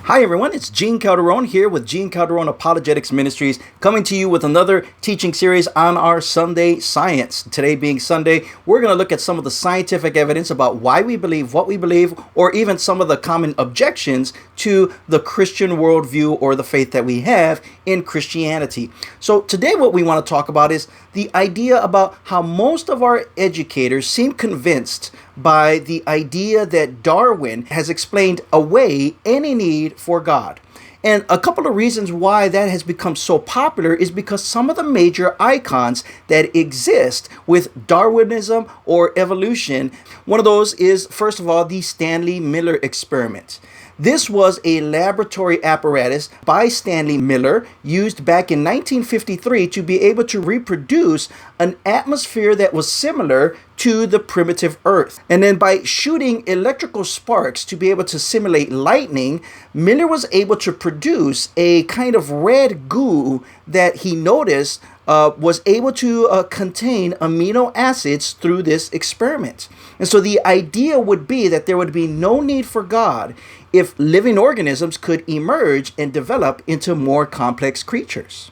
Hi everyone, it's Gene Calderon here with Gene Calderon Apologetics Ministries, coming to you with another teaching series on our Sunday Science. Today being Sunday, we're going to look at some of the scientific evidence about why we believe what we believe, or even some of the common objections to the Christian worldview or the faith that we have in Christianity. So today what we want to talk about is the idea about how most of our educators seem convinced by the idea that Darwin has explained away any need for God. And a couple of reasons why that has become so popular is because some of the major icons that exist with Darwinism or evolution, one of those is, first of all, the Stanley Miller experiment. This was a laboratory apparatus by Stanley Miller used back in 1953 to be able to reproduce an atmosphere that was similar to the primitive Earth. And then by shooting electrical sparks to be able to simulate lightning, Miller was able to produce a kind of red goo that he noticed was able to contain amino acids through this experiment. And so the idea would be that there would be no need for God if living organisms could emerge and develop into more complex creatures.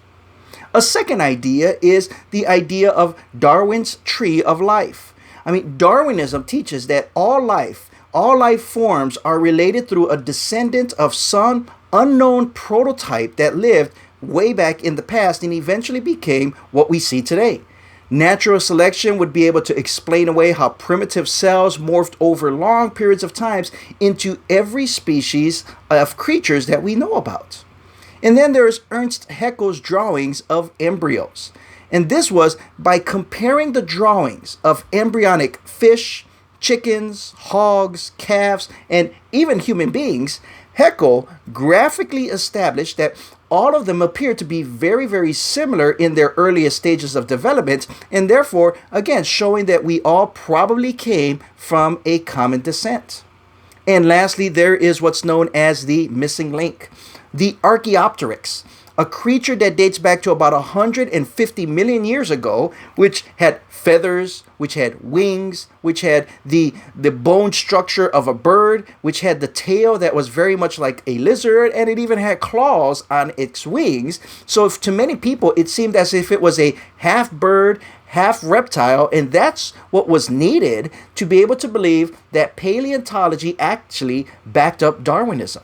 A second idea is the idea of Darwin's tree of life. Darwinism teaches that all life forms are related through a descendant of some unknown prototype that lived way back in the past and eventually became what we see today. Natural selection would be able to explain away how primitive cells morphed over long periods of times into every species of creatures that we know about. And then there's Ernst Haeckel's drawings of embryos. And this was by comparing the drawings of embryonic fish, chickens, hogs, calves, and even human beings. Haeckel graphically established that all of them appear to be very, very similar in their earliest stages of development, and therefore, again, showing that we all probably came from a common descent. And lastly, there is what's known as the missing link, the Archaeopteryx, a creature that dates back to about 150 million years ago, which had feathers, which had wings, which had the bone structure of a bird, which had the tail that was very much like a lizard, and it even had claws on its wings. So to many people, it seemed as if it was a half bird, half reptile, and that's what was needed to be able to believe that paleontology actually backed up Darwinism.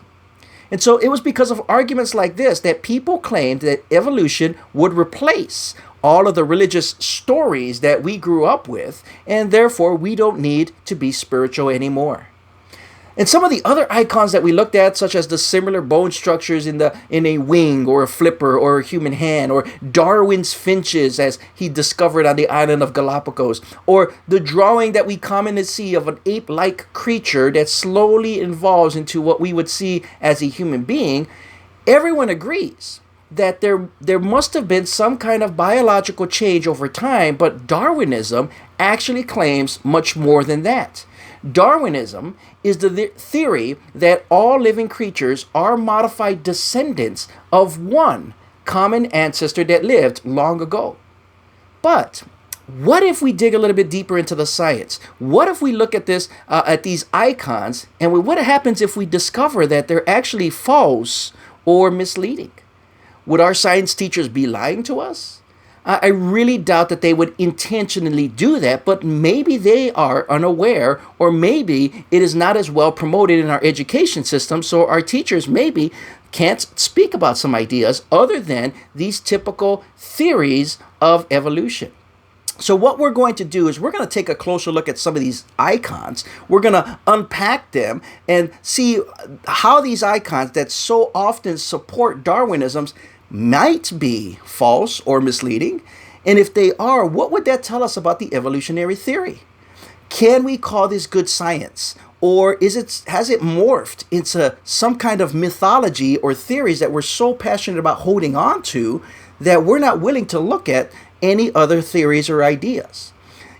And so it was because of arguments like this that people claimed that evolution would replace all of the religious stories that we grew up with, and therefore we don't need to be spiritual anymore. And some of the other icons that we looked at, such as the similar bone structures in a wing or a flipper or a human hand, or Darwin's finches as he discovered on the island of Galapagos, or the drawing that we commonly see of an ape-like creature that slowly evolves into what we would see as a human being, everyone agrees that there must have been some kind of biological change over time, but Darwinism actually claims much more than that. Darwinism is the theory that all living creatures are modified descendants of one common ancestor that lived long ago. But what if we dig a little bit deeper into the science? What if we look at this, at these icons, and what happens if we discover that they're actually false or misleading? Would our science teachers be lying to us? I really doubt that they would intentionally do that, but maybe they are unaware, or maybe it is not as well promoted in our education system, so our teachers maybe can't speak about some ideas other than these typical theories of evolution. So what we're going to do is we're going to take a closer look at some of these icons. We're going to unpack them and see how these icons that so often support Darwinism might be false or misleading. And if they are, what would that tell us about the evolutionary theory? Can we call this good science? Or has it morphed into some kind of mythology or theories that we're so passionate about holding on to that we're not willing to look at any other theories or ideas?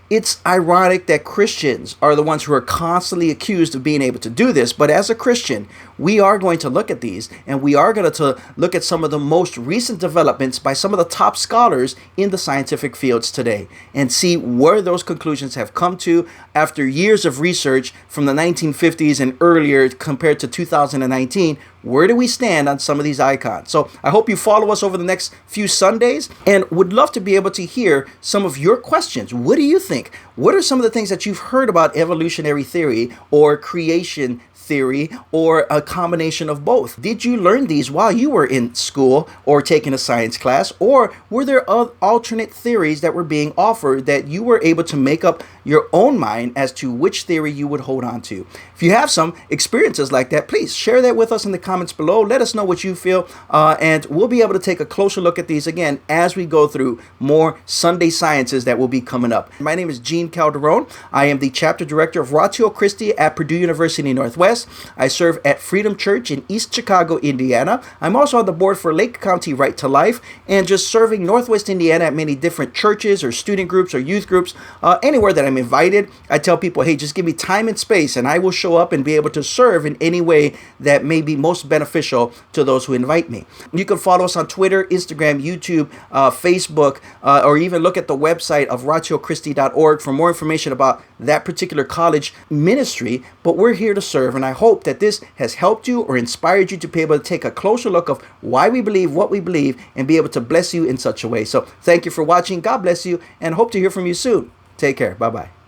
It's ironic that Christians are the ones who are constantly accused of being able to do this, but as a Christian, we are going to look at these, and we are going to look at some of the most recent developments by some of the top scholars in the scientific fields today, and see where those conclusions have come to after years of research from the 1950s and earlier compared to 2019. where do we stand on some of these icons? So I hope you follow us over the next few Sundays, and would love to be able to hear some of your questions. What do you think? What are some of the things that you've heard about evolutionary theory or creation theory, or a combination of both? Did you learn these while you were in school or taking a science class, or were there alternate theories that were being offered that you were able to make up your own mind as to which theory you would hold on to? If you have some experiences like that, please share that with us in the comments below. Let us know what you feel, and we'll be able to take a closer look at these again as we go through more Sunday Sciences that will be coming up. My name is Gene Calderon. I am the chapter director of Ratio Christi at Purdue University Northwest. I serve at Freedom Church in East Chicago, Indiana. I'm also on the board for Lake County Right to Life, and just serving Northwest Indiana at many different churches or student groups or youth groups. Anywhere that I'm invited, I tell people, hey, just give me time and space, and I will show up and be able to serve in any way that may be most beneficial to those who invite me. You can follow us on Twitter, Instagram, YouTube, Facebook, or even look at the website of ratiochristi.org for more information about that particular college ministry. But we're here to serve, and I hope that this has helped you or inspired you to be able to take a closer look of why we believe what we believe and be able to bless you in such a way. So thank you for watching. God bless you, and hope to hear from you soon. Take care. Bye-bye.